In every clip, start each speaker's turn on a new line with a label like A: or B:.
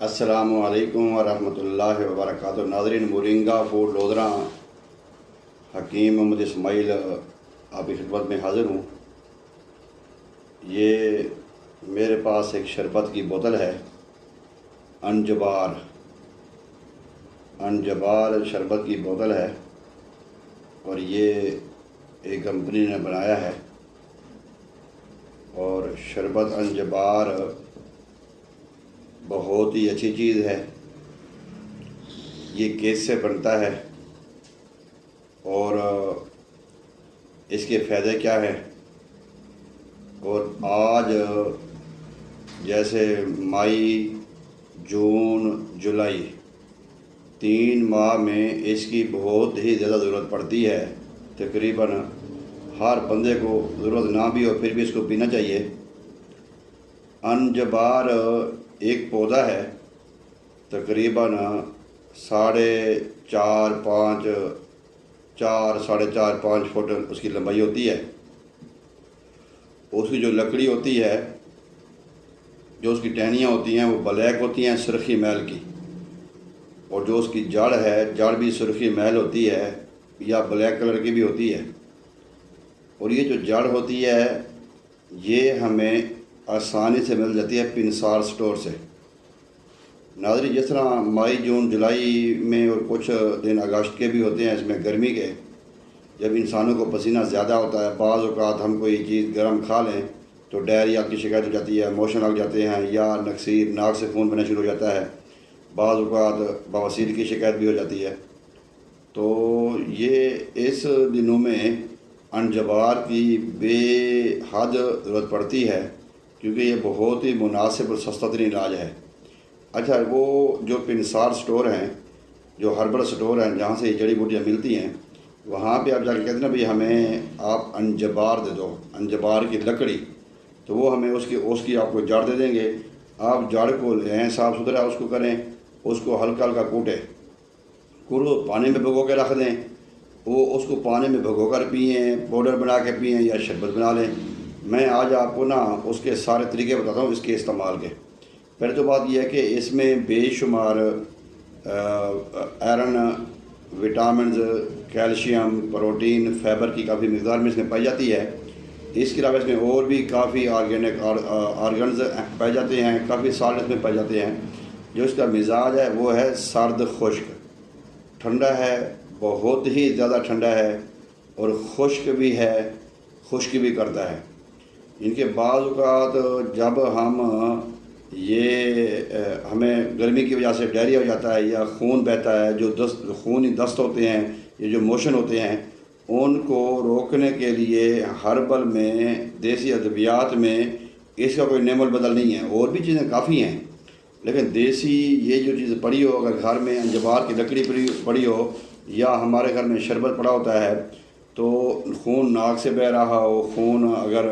A: السلام علیکم ورحمۃ اللہ وبرکاتہ۔ ناظرین، مورنگا فوڈ لودھراں حکیم محمد اسماعیل آپ کی خدمت میں حاضر ہوں۔ یہ میرے پاس ایک شربت کی بوتل ہے، انجبار شربت کی بوتل ہے، اور یہ ایک کمپنی نے بنایا ہے۔ اور شربت انجبار بہت ہی اچھی چیز ہے۔ یہ کیس سے بنتا ہے اور اس کے فائدے کیا ہیں، اور آج جیسے مئی، جون، جولائی 3 ماہ میں اس کی بہت ہی زیادہ ضرورت پڑتی ہے۔ تقریباً ہر بندے کو ضرورت نہ بھی ہو پھر بھی اس کو پینا چاہیے۔ انجبار ایک پودا ہے، تقریباً 4.5 فٹ اس کی لمبائی ہوتی ہے۔ اس کی جو لکڑی ہوتی ہے، جو اس کی ٹہنیاں ہوتی ہیں، وہ بلیک ہوتی ہیں، سرخی میل کی، اور جو اس کی جڑ ہے، جڑ بھی سرخی میل ہوتی ہے یا بلیک کلر کی بھی ہوتی ہے۔ اور یہ جو جڑ ہوتی ہے یہ ہمیں آسانی سے مل جاتی ہے پنسار سٹور سے۔ ناظرین، جس طرح مئی، جون، جولائی میں اور کچھ دن اگست کے بھی ہوتے ہیں، اس میں گرمی کے، جب انسانوں کو پسینہ زیادہ ہوتا ہے، بعض اوقات ہم کوئی چیز گرم کھا لیں تو ڈائریا کی شکایت ہو جاتی ہے، موشن لگ جاتے ہیں، یا نکسیر، ناک سے خون بہنا شروع ہو جاتا ہے، بعض اوقات بواسیر کی شکایت بھی ہو جاتی ہے۔ تو یہ اس دنوں میں انجبار کی بے حد ضرورت پڑتی ہے، کیونکہ یہ بہت ہی مناسب اور سستا ترین علاج ہے۔ اچھا، وہ جو پنسار سٹور ہیں، جو ہربل سٹور ہیں، جہاں سے یہ جڑی بوٹیاں ملتی ہیں، وہاں پہ آپ جا کے کہتے ہیں نا بھئی ہمیں آپ انجبار دے دو، انجبار کی لکڑی، تو وہ ہمیں اس کی آپ کو جڑ دے دیں گے۔ آپ جڑ کو لیں، صاف ستھرا اس کو کریں، اس کو ہلکا ہلکا کوٹیں، پانی میں بھگو کے رکھ دیں، وہ اس کو پانی میں بھگو کر پئیں، پاؤڈر بنا کے پئیں یا شربت بنا لیں۔ میں آج آپ کو اس کے سارے طریقے بتاتا ہوں اس کے استعمال کے۔ پہلے تو بات یہ ہے کہ اس میں بے شمار iron, vitamins, calcium, protein, fibre کی کافی مقدار میں اس میں پائی جاتی ہے۔ اس کے علاوہ اس میں اور بھی کافی آرگینک آرگنز پائے جاتے ہیں، کافی سالٹ اس میں پائے جاتے ہیں۔ جو اس کا مزاج ہے وہ ہے سرد خشک، ٹھنڈا ہے، بہت ہی زیادہ ٹھنڈا ہے، اور خشک بھی ہے، خشک بھی کرتا ہے۔ ان کے بعض اوقات جب ہمیں گرمی کی وجہ سے ڈائریا ہو جاتا ہے یا خون بہتا ہے، جو خونی دست ہوتے ہیں، یہ جو موشن ہوتے ہیں، ان کو روکنے کے لیے ہربل میں، دیسی ادویات میں اس کا کوئی نعم البدل نہیں ہے۔ اور بھی چیزیں کافی ہیں، لیکن دیسی یہ جو چیز پڑی ہو، اگر گھر میں انجبار کی لکڑی پڑی ہو یا ہمارے گھر میں شربت پڑا ہوتا ہے، تو خون ناک سے بہہ رہا ہو، خون اگر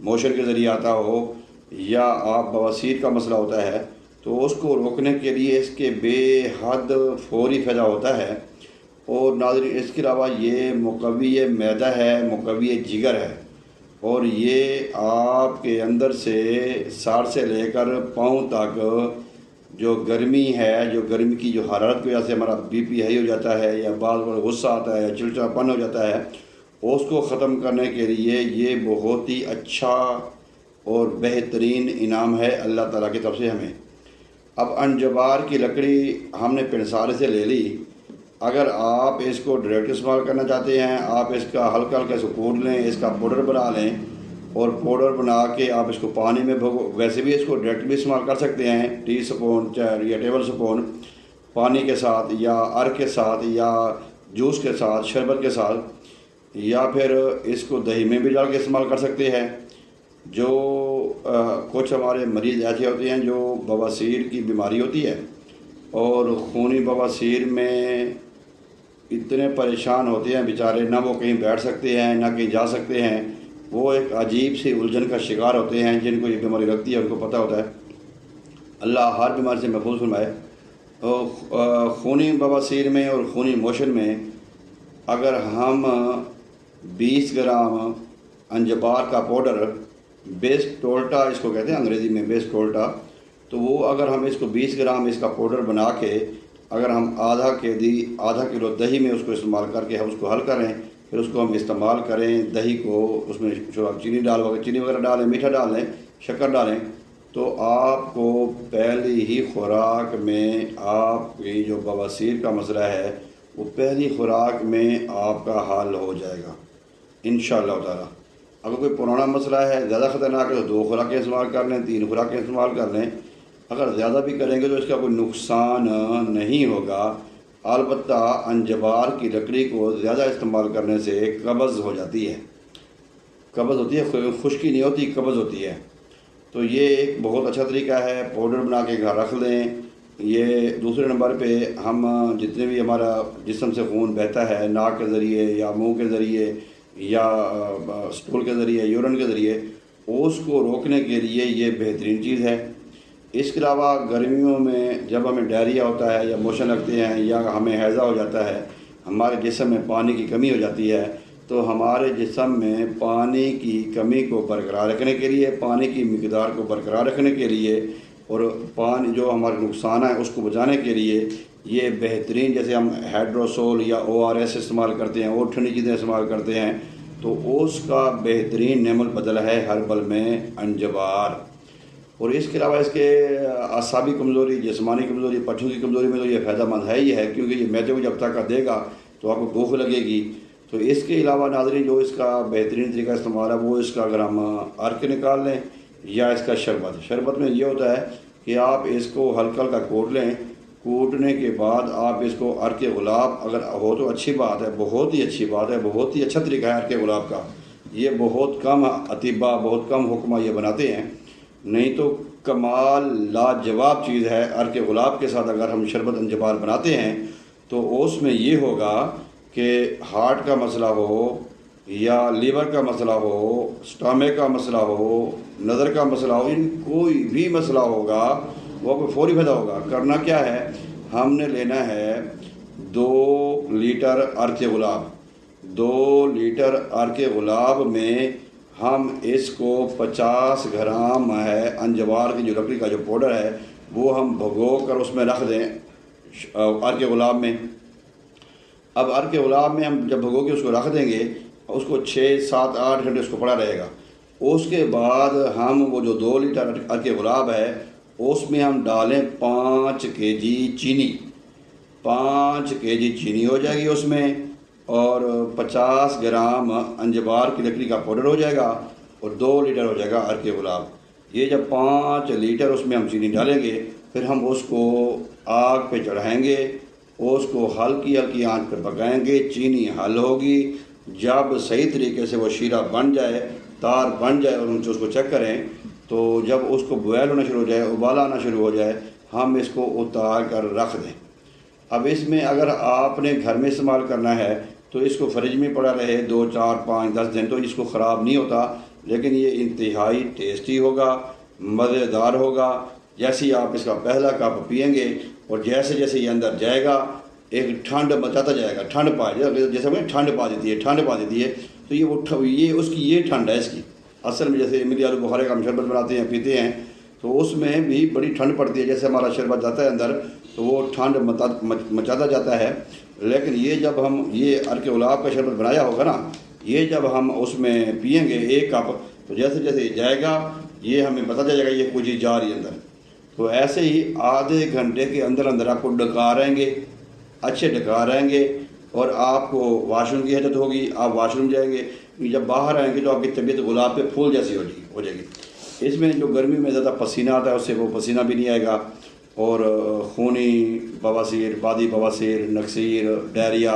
A: موشن کے ذریعے آتا ہو، یا آپ بواسیر کا مسئلہ ہوتا ہے، تو اس کو روکنے کے لیے اس کے بے حد فوری فائدہ ہوتا ہے۔ اور ناظرین، اس کے علاوہ یہ مقوی معدہ ہے، مقوی جگر ہے، اور یہ آپ کے اندر سے سر سے لے کر پاؤں تک جو گرمی ہے، جو گرمی کی جو حرارت کی وجہ سے ہمارا بی پی ہائی ہو جاتا ہے، یا بعض بار غصہ آتا ہے یا چڑچڑاپن ہو جاتا ہے، اس کو ختم کرنے کے لیے یہ بہت ہی اچھا اور بہترین انعام ہے اللہ تعالیٰ کی طرف سے ہمیں۔ اب انجبار کی لکڑی ہم نے پنسار سے لے لی۔ اگر آپ اس کو ڈائریکٹ استعمال کرنا چاہتے ہیں، آپ اس کا ہلکا ہلکا سے کوٹ لیں، اس کا پاؤڈر بنا لیں، اور پاؤڈر بنا کے آپ اس کو پانی میں ویسے بھی اس کو ڈائریکٹ بھی استعمال کر سکتے ہیں، ٹی اسپون یا ٹیبل اسپون پانی کے ساتھ، یا ارک کے ساتھ، یا جوس کے ساتھ، شربت کے ساتھ، یا پھر اس کو دہی میں بھی ڈال کے استعمال کر سکتے ہیں۔ جو کچھ ہمارے مریض ایسے ہوتے ہیں جو بواسیر کی بیماری ہوتی ہے، اور خونی بواسیر میں اتنے پریشان ہوتے ہیں بیچارے، نہ وہ کہیں بیٹھ سکتے ہیں، نہ کہیں جا سکتے ہیں، وہ ایک عجیب سی الجھن کا شکار ہوتے ہیں۔ جن کو یہ بیماری لگتی ہے ان کو پتہ ہوتا ہے، اللہ ہر بیماری سے محفوظ فرمائے۔ خونی بواسیر میں اور خونی موشن میں اگر ہم 20 گرام انجبار کا پاؤڈر، بیس ٹولٹا اس کو کہتے ہیں انگریزی میں، بیس ٹولٹا، تو وہ اگر ہم اس کو 20 گرام اس کا پاؤڈر بنا کے اگر ہم آدھا کلو دہی میں اس کو استعمال کر کے ہم اس کو حل کریں، پھر اس کو ہم استعمال کریں، دہی کو اس میں چینی چینی وغیرہ ڈالیں، میٹھا ڈالیں، شکر ڈالیں، تو آپ کو پہلی ہی خوراک میں آپ کی جو بواسیر کا مسئلہ ہے وہ پہلی خوراک میں آپ کا حل ہو جائے گا انشاءاللہ تعالیٰ۔ اگر کوئی پرانا مسئلہ ہے، زیادہ خطرناک ہے، تو 2 خوراکیں استعمال کر لیں، 3 خوراکیں استعمال کر لیں۔ اگر زیادہ بھی کریں گے تو اس کا کوئی نقصان نہیں ہوگا، البتہ انجبار کی لکڑی کو زیادہ استعمال کرنے سے قبض ہو جاتی ہے، خشکی نہیں ہوتی، قبض ہوتی ہے۔ تو یہ ایک بہت اچھا طریقہ ہے، پاؤڈر بنا کے گھر رکھ لیں۔ یہ دوسرے نمبر پہ ہم جتنے بھی ہمارا جسم سے خون بہتا ہے، ناک کے ذریعے یا منہ کے ذریعے یا اسٹول کے ذریعے، یورین کے ذریعے، اس کو روکنے کے لیے یہ بہترین چیز ہے۔ اس کے علاوہ گرمیوں میں جب ہمیں ڈائریا ہوتا ہے یا موشن لگتے ہیں یا ہمیں ہیضہ ہو جاتا ہے، ہمارے جسم میں پانی کی کمی ہو جاتی ہے، تو ہمارے جسم میں پانی کی کمی کو برقرار رکھنے کے لیے، پانی کی مقدار کو برقرار رکھنے کے لیے اور پانی جو ہمارے نقصان ہے اس کو بچانے کے لیے یہ بہترین، جیسے ہم ہائیڈروسول یا ORS استعمال کرتے ہیں اور ٹھنڈی چیزیں استعمال کرتے ہیں، تو اس کا بہترین نعم البدل ہے ہربل میں انجبار۔ اور اس کے علاوہ اس کے اعصابی کمزوری، جسمانی کمزوری، پٹھوں کی کمزوری میں تو یہ فائدہ مند ہے ہی ہے، کیونکہ یہ معدے کو جب طاقت دے گا تو آپ کو بھوک لگے گی۔ تو اس کے علاوہ ناظرین جو اس کا بہترین طریقہ استعمال ہے وہ اس کا اگر ہم عرق نکال لیں یا اس کا شربت میں یہ ہوتا ہے کہ آپ اس کو ہلکا ہلکا کوٹ لیں، کوٹنے کے بعد آپ اس کو عرق گلاب اگر ہو تو اچھی بات ہے، بہت ہی اچھی بات ہے، بہت ہی اچھا طریقہ ہے عرق گلاب کا۔ یہ بہت کم اطباء، بہت کم حکمہ یہ بناتے ہیں، نہیں تو کمال لاجواب چیز ہے۔ عرق گلاب کے ساتھ اگر ہم شربت انجبار بناتے ہیں تو اس میں یہ ہوگا کہ ہارٹ کا مسئلہ ہو یا لیور کا مسئلہ ہو، سٹامک کا مسئلہ ہو، نظر کا مسئلہ ہو، ان کوئی بھی مسئلہ ہوگا وہ کو فوری فائدہ ہوگا۔ کرنا کیا ہے، ہم نے لینا ہے 2 لیٹر عرق گلاب، 2 لیٹر عرق گلاب میں ہم اس کو 50 گرام ہے انجبار کی جو لکڑی کا جو پاؤڈر ہے وہ ہم بھگو کر اس میں رکھ دیں عرق گلاب میں۔ اب عرق گلاب میں ہم جب بھگو کے اس کو رکھ دیں گے، اس کو 6 7 8 گھنٹے اس کو پڑا رہے گا۔ اس کے بعد ہم وہ جو 2 لیٹر عرق گلاب ہے اس میں ہم ڈالیں 5 kg چینی، 5 kg چینی ہو جائے گی اس میں، اور 50 گرام انجبار کی لکڑی کا پاؤڈر ہو جائے گا، اور 2 لیٹر ہو جائے گا عرق گلاب۔ یہ جب 5 لیٹر اس میں ہم چینی ڈالیں گے، پھر ہم اس کو آگ پہ چڑھائیں گے، اس کو ہلکی ہلکی آنچ پہ پکائیں گے، چینی حل ہوگی۔ جب صحیح طریقے سے وہ شیرہ بن جائے، تار بن جائے، اور ہم اس کو چیک کریں، تو جب اس کو بوائل ہونا شروع ہو جائے، ابال آنا شروع ہو جائے، ہم اس کو اتار کر رکھ دیں۔ اب اس میں اگر آپ نے گھر میں استعمال کرنا ہے تو اس کو فریج میں پڑا رہے 2 4 5 10 دن، تو اس کو خراب نہیں ہوتا، لیکن یہ انتہائی ٹیسٹی ہوگا، مزیدار ہوگا۔ جیسے ہی آپ اس کا پہلا کپ پئیں گے اور جیسے جیسے یہ اندر جائے گا ایک ٹھنڈ مچاتا جائے گا، ٹھنڈ پا جائے، جیسے ہمیں ٹھنڈ پا دیتی ہے، تو یہ اس کی یہ ٹھنڈ ہے اس کی۔ اصل میں جیسے املی آلو بخارے کا ہم شربت بناتے ہیں، پیتے ہیں، تو اس میں بھی بڑی ٹھنڈ پڑتی ہے، جیسے ہمارا شربت جاتا ہے اندر تو وہ ٹھنڈ مچاتا جاتا ہے۔ لیکن یہ جب ہم یہ عرق گلاب کا شربت بنایا ہوگا نا، یہ جب ہم اس میں پئیں گے 1 کپ، تو جیسے جیسے یہ جائے گا یہ ہمیں پتہ چلے گا یہ کچھ چیز جا رہی ہے اندر۔ تو ایسے ہی آدھے گھنٹے کے اندر اندر آپ کو ڈکا رہیں گے، اچھے ڈکا رہیں گے، اور آپ کو واش روم کی حاجت ہوگی، آپ واش روم جائیں گے، جب باہر آئیں گے تو آپ کی طبیعت گلاب پہ پھول جیسی ہو جائے گی۔ اس میں جو گرمی میں زیادہ پسینہ آتا ہے اس سے وہ پسینہ بھی نہیں آئے گا، اور خونی بواسیر، بادی بواسیر، نکسیر، ڈائریا،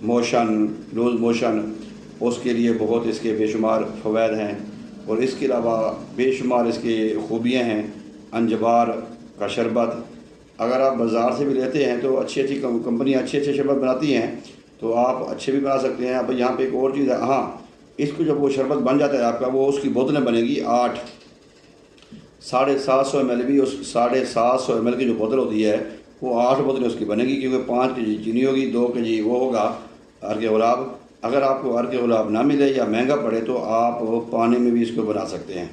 A: موشن، لوز موشن، اس کے لیے بہت اس کے بے شمار فوائد ہیں، اور اس کے علاوہ بے شمار اس کی خوبیاں ہیں۔ انجبار کا شربت اگر آپ بازار سے بھی لیتے ہیں تو اچھی کمپنیاں اچھے شربت بناتی ہیں، تو آپ اچھے بھی بنا سکتے ہیں۔ اب یہاں پہ ایک اور چیز ہے، ہاں، اس کو جب وہ شربت بن جاتا ہے آپ کا، وہ اس کی بوتلیں بنے گی 8، 750 ml بھی، اس 750 ml کی جو بوتل ہوتی ہے وہ 8 بوتلیں اس کی بنے گی، کیونکہ 5 kg چینی ہوگی، 2 kg وہ ہوگا عرق گلاب۔ اگر آپ کو عرق گلاب نہ ملے یا مہنگا پڑے تو آپ پانی میں بھی اس کو بنا سکتے ہیں،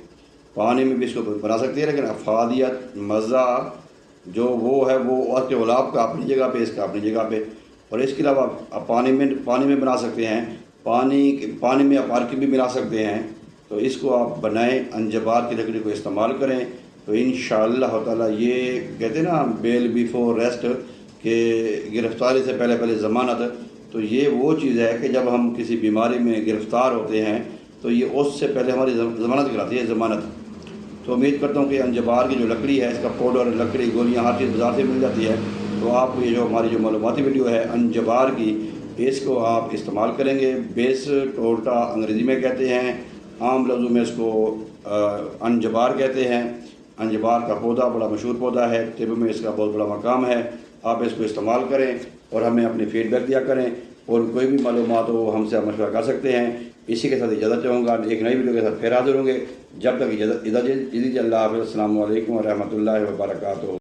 A: پانی میں بھی اس کو بنا سکتے ہیں، لیکن افادیت مزہ جو وہ ہے وہ اور کے غلاب کا اپنی جگہ پہ، اس کا اپنی جگہ پہ. اور اس کے علاوہ آپ پانی میں بنا سکتے ہیں، پانی میں آپ ارک بھی ملا سکتے ہیں. تو اس کو آپ بنائیں، انجبار کی لکڑی کو استعمال کریں، تو انشاءاللہ تعالیٰ یہ کہتے ہیں نا بیل بیفور ریسٹ، کہ گرفتاری سے پہلے ضمانت. تو یہ وہ چیز ہے کہ جب ہم کسی بیماری میں گرفتار ہوتے ہیں تو یہ اس سے پہلے ہماری ضمانت کراتی ہے، ضمانت. تو امید کرتا ہوں کہ انجبار کی جو لکڑی ہے، اس کا پاؤڈر، لکڑی، گولیاں، ہر چیز بازار سے مل جاتی ہے. تو آپ کو یہ جو ہماری جو معلوماتی ویڈیو ہے انجبار کی، اس کو آپ استعمال کریں گے. بیس ٹولٹا انگریزی میں کہتے ہیں، عام لفظوں میں اس کو انجبار کہتے ہیں. انجبار کا پودا بڑا مشہور پودا ہے، طب میں اس کا بہت بڑا مقام ہے. آپ اس کو استعمال کریں اور ہمیں اپنی فیڈ بیک دیا کریں، اور کوئی بھی معلومات ہو ہم سے مشورہ کر سکتے ہیں. اسی کے ساتھ اجازت چاہوں گا، ایک نئی ویڈیو کے ساتھ پھر حاضر ہوں گے. جب تک اجازت اللہ حافظ. السلام علیکم ورحمۃ اللہ وبرکاتہ.